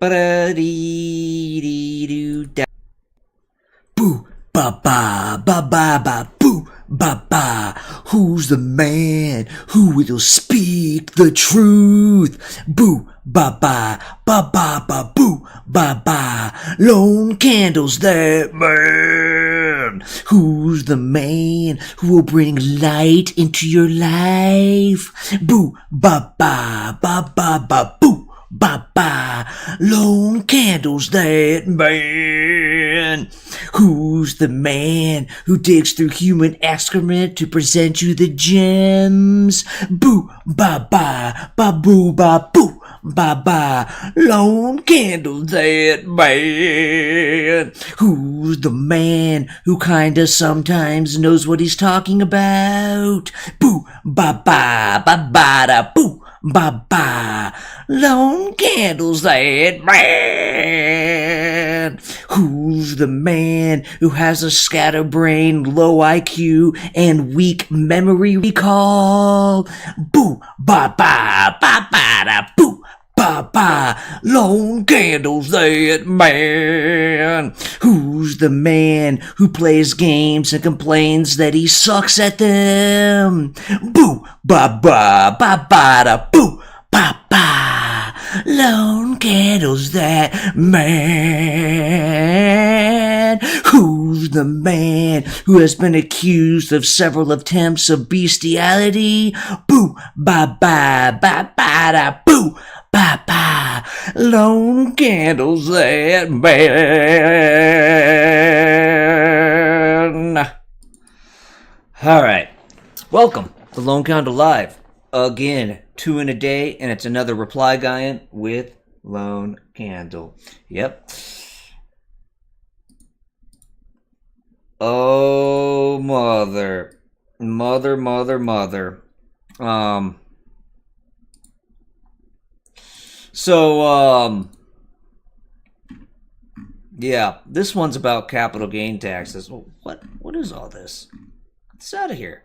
Ba-da-dee-dee-doo-da. Boo, ba-ba, ba-ba-ba, boo, ba-ba. Who's the man who will speak the truth? Boo, ba-ba, ba-ba-ba, boo, ba-ba. Lone candles, that man. Who's the man who will bring light into your life? Boo, ba-ba, ba-ba-ba, boo. Ba-ba, lone candles, that man. Who's the man who digs through human excrement to present you the gems? Boo, ba-ba, ba-boo, ba-boo, ba-ba, lone candles, that man. Who's the man who kinda sometimes knows what he's talking about? Boo, ba-ba, ba-ba-da-boo. Ba-ba, lone candles, that man. Who's the man who has a scatterbrained, low IQ, and weak memory recall? Boo, ba-ba, ba-ba-da-boo. Ba-ba, lone candles, that man. Who's the man who plays games and complains that he sucks at them? Boo, ba-ba, ba-ba-da-boo, ba-ba, lone candles, that man. Who's the man who has been accused of several attempts of bestiality? Boo, ba-ba, ba-ba-da-boo. Ba-ba, lone candles, that man. All right, welcome to Lone Candle Live. Again, 2 in a day, and it's another reply guy with Lone Candle. Yep. Oh, mother. Yeah, this one's about capital gain taxes. What is all this? It's out of here.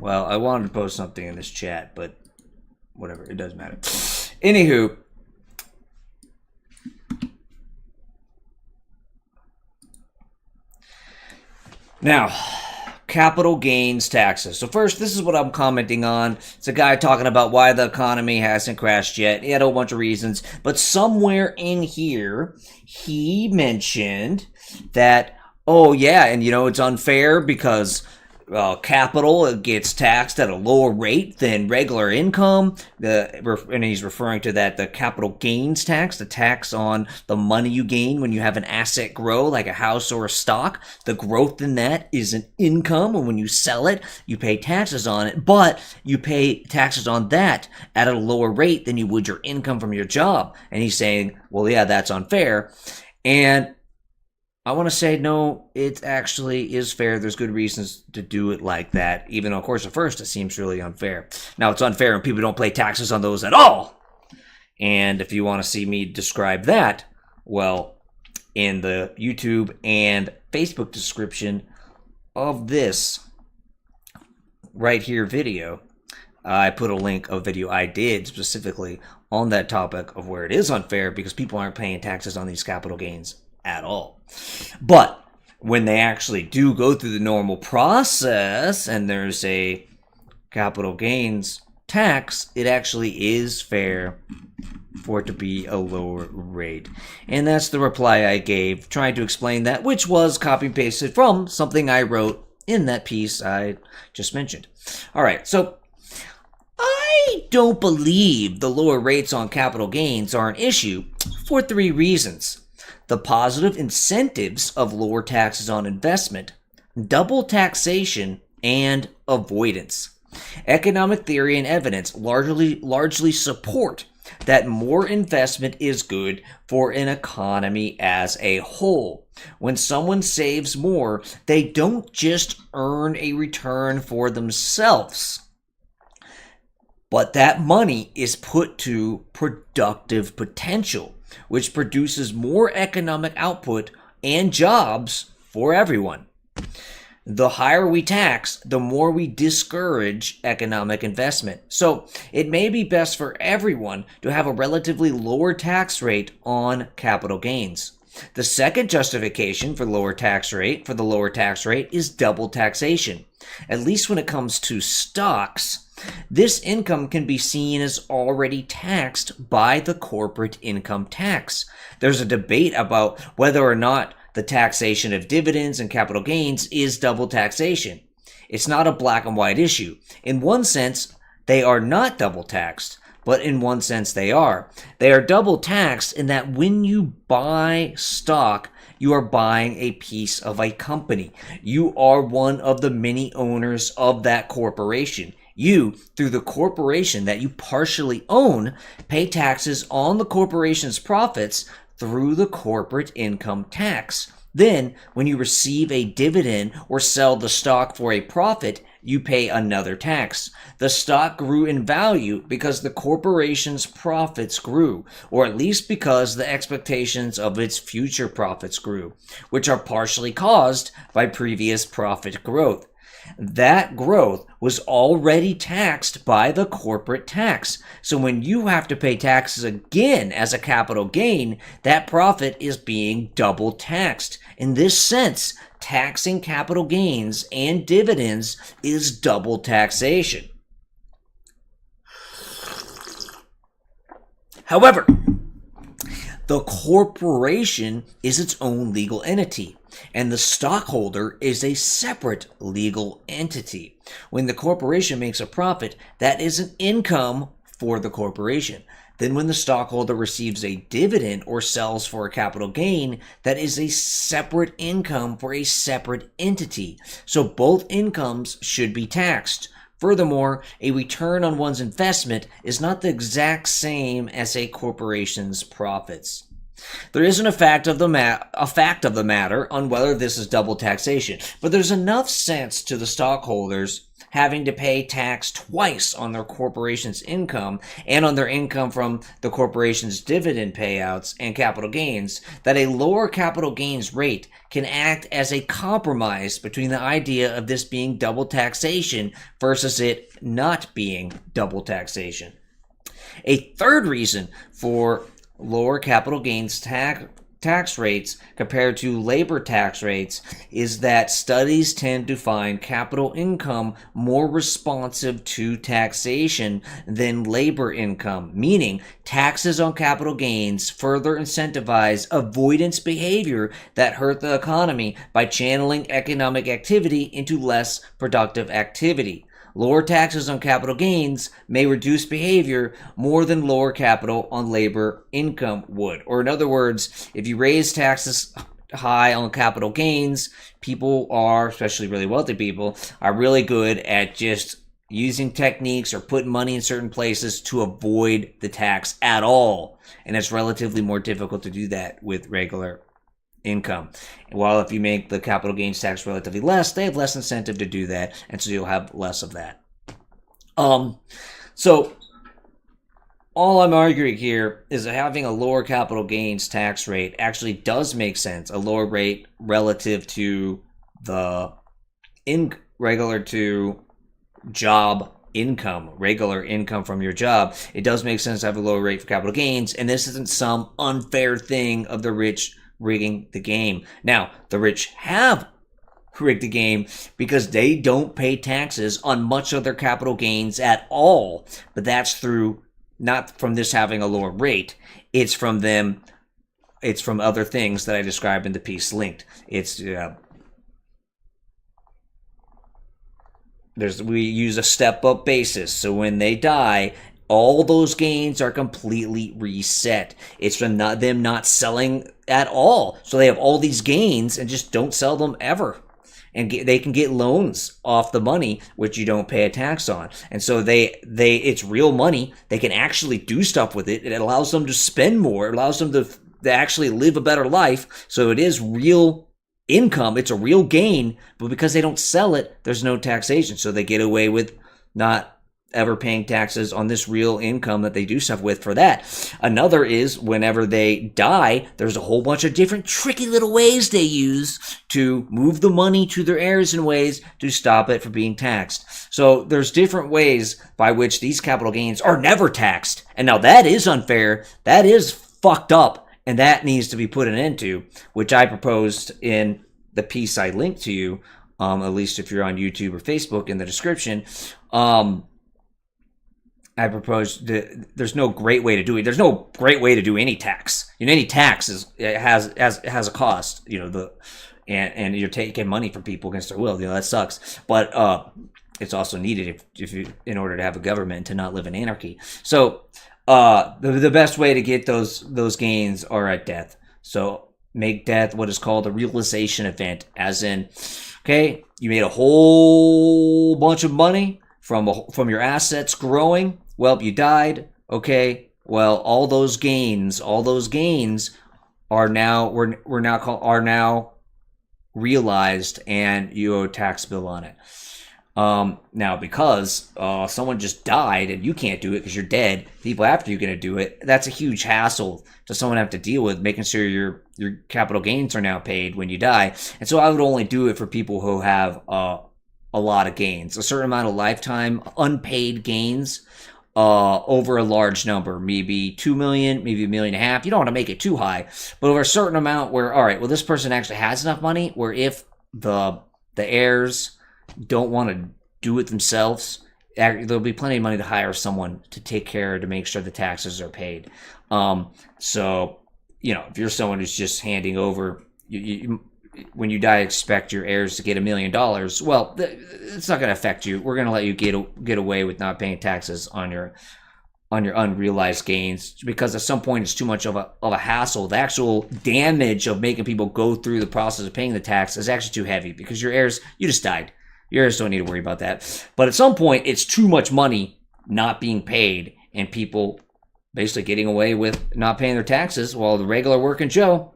Well, I wanted to post something in this chat, but whatever, it doesn't matter. Anywho, now, capital gains taxes. So first, this is what I'm commenting on. It's a guy talking about why the economy hasn't crashed yet. He had a whole bunch of reasons. But somewhere in here, he mentioned that, oh yeah, and it's unfair because capital gets taxed at a lower rate than regular income. And he's referring to that, the capital gains tax, the tax on the money you gain when you have an asset grow, like a house or a stock. The growth in that is an income, and when you sell it, you pay taxes on it, but you pay taxes on that at a lower rate than you would your income from your job. And he's saying, well, yeah, that's unfair. And I want to say, no, it actually is fair. There's good reasons to do it like that, even though, of course, at first it seems really unfair. Now, it's unfair when people don't pay taxes on those at all. And if you want to see me describe that, well, in the YouTube and Facebook description of this right here video, I put a link of a video I did specifically on that topic of where it is unfair because people aren't paying taxes on these capital gains at all. But when they actually do go through the normal process and there's a capital gains tax, it actually is fair for it to be a lower rate. And that's the reply I gave trying to explain that, which was copy and pasted from something I wrote in that piece I just mentioned. All right, so I don't believe the lower rates on capital gains are an issue for 3 reasons. The positive incentives of lower taxes on investment, double taxation, and avoidance. Economic theory and evidence largely support that more investment is good for an economy as a whole. When someone saves more, they don't just earn a return for themselves, but that money is put to productive potential, which produces more economic output and jobs for everyone. The higher we tax, the more we discourage economic investment. So it may be best for everyone to have a relatively lower tax rate on capital gains. The second justification for the lower tax rate is double taxation. At least when it comes to stocks, this income can be seen as already taxed by the corporate income tax. There's a debate about whether or not the taxation of dividends and capital gains is double taxation. It's not a black and white issue. In one sense, they are not double taxed, but in one sense they are. They are double taxed in that when you buy stock, you are buying a piece of a company. You are one of the many owners of that corporation. You, through the corporation that you partially own, pay taxes on the corporation's profits through the corporate income tax. Then, when you receive a dividend or sell the stock for a profit, you pay another tax. The stock grew in value because the corporation's profits grew, or at least because the expectations of its future profits grew, which are partially caused by previous profit growth. That growth was already taxed by the corporate tax. So when you have to pay taxes again as a capital gain, that profit is being double taxed. In this sense, taxing capital gains and dividends is double taxation. However, the corporation is its own legal entity, and the stockholder is a separate legal entity. When the corporation makes a profit, that is an income for the corporation. Then when the stockholder receives a dividend or sells for a capital gain, that is a separate income for a separate entity. So both incomes should be taxed. Furthermore, a return on one's investment is not the exact same as a corporation's profits. There isn't a fact of the matter on whether this is double taxation, but there's enough sense to the stockholders having to pay tax twice on their corporation's income and on their income from the corporation's dividend payouts and capital gains that a lower capital gains rate can act as a compromise between the idea of this being double taxation versus it not being double taxation. A third reason for lower capital gains tax rates compared to labor tax rates is that studies tend to find capital income more responsive to taxation than labor income, meaning taxes on capital gains further incentivize avoidance behavior that hurt the economy by channeling economic activity into less productive activity. Lower taxes on capital gains may reduce behavior more than lower capital on labor income would. Or in other words, if you raise taxes high on capital gains, people are, especially really wealthy people, are really good at just using techniques or putting money in certain places to avoid the tax at all. And it's relatively more difficult to do that with regular income. While if you make the capital gains tax relatively less, they have less incentive to do that, and so you'll have less of that. So all I'm arguing here is that having a lower capital gains tax rate actually does make sense. A lower rate relative to the regular to job income, regular income from your job. It does make sense to have a lower rate for capital gains, and this isn't some unfair thing of the rich rigging the game. Now, the rich have rigged the game because they don't pay taxes on much of their capital gains at all. But that's through, not from this having a lower rate. It's from other things that I described in the piece linked. We use a step-up basis. So when they die, all those gains are completely reset. It's from them not selling at all. So they have all these gains and just don't sell them ever. And they can get loans off the money, which you don't pay a tax on. And so it's real money. They can actually do stuff with it. It allows them to spend more. It allows them to actually live a better life. So it is real income. It's a real gain. But because they don't sell it, there's no taxation. So they get away with not ever paying taxes on this real income that they do stuff with for that. Another is whenever they die, there's a whole bunch of different tricky little ways they use to move the money to their heirs in ways to stop it from being taxed. So there's different ways by which these capital gains are never taxed. And now that is unfair. That is fucked up. And that needs to be put an end to, which I proposed in the piece I linked to you, at least if you're on YouTube or Facebook in the description. I proposed that there's no great way to do it. There's no great way to do any tax. Any tax has a cost. And you're taking money from people against their will. That sucks. But it's also needed if you, in order to have a government, to not live in anarchy. So the best way to get those gains are at death. So make death what is called a realization event, as in, okay, you made a whole bunch of money from your assets growing. Well, you died. Okay. Well, all those gains are now realized, and you owe a tax bill on it. Now, because someone just died and you can't do it because you're dead, people after you are going to do it. That's a huge hassle to someone have to deal with, making sure your capital gains are now paid when you die. And so I would only do it for people who have a lot of gains, a certain amount of lifetime unpaid gains. Over a large number, maybe 2 million, maybe $1.5 million. You don't want to make it too high, but over a certain amount where, all right, well, this person actually has enough money where if the heirs don't want to do it themselves, there'll be plenty of money to hire someone to take care to make sure the taxes are paid. So, if you're someone who's just handing over, when you die, expect your heirs to get $1 million. Well, it's not going to affect you. We're going to let you get away with not paying taxes on your unrealized gains, because at some point it's too much of a hassle. The actual damage of making people go through the process of paying the tax is actually too heavy, because your heirs, you just died. Your heirs don't need to worry about that. But at some point, it's too much money not being paid, and people basically getting away with not paying their taxes, while the regular working Joe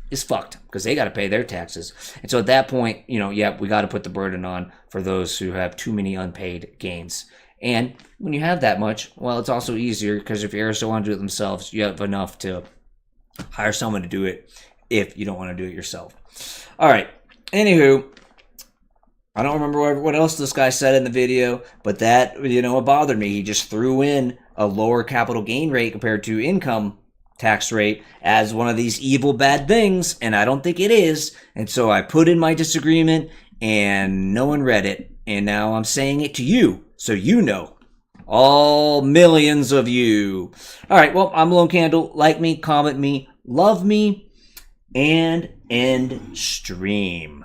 is fucked, because they got to pay their taxes. And so at that point, we got to put the burden on for those who have too many unpaid gains. And when you have that much, well, it's also easier, because if heirs don't want to do it themselves, you have enough to hire someone to do it if you don't want to do it yourself. All right. Anywho, I don't remember what else this guy said in the video, but that, it bothered me. He just threw in a lower capital gain rate compared to income tax rate as one of these evil bad things, and I don't think it is. And so I put in my disagreement, and no one read it, and now I'm saying it to you, so all millions of you. All right, well, I'm Lone Candle. Like me, comment me, love me, and end stream.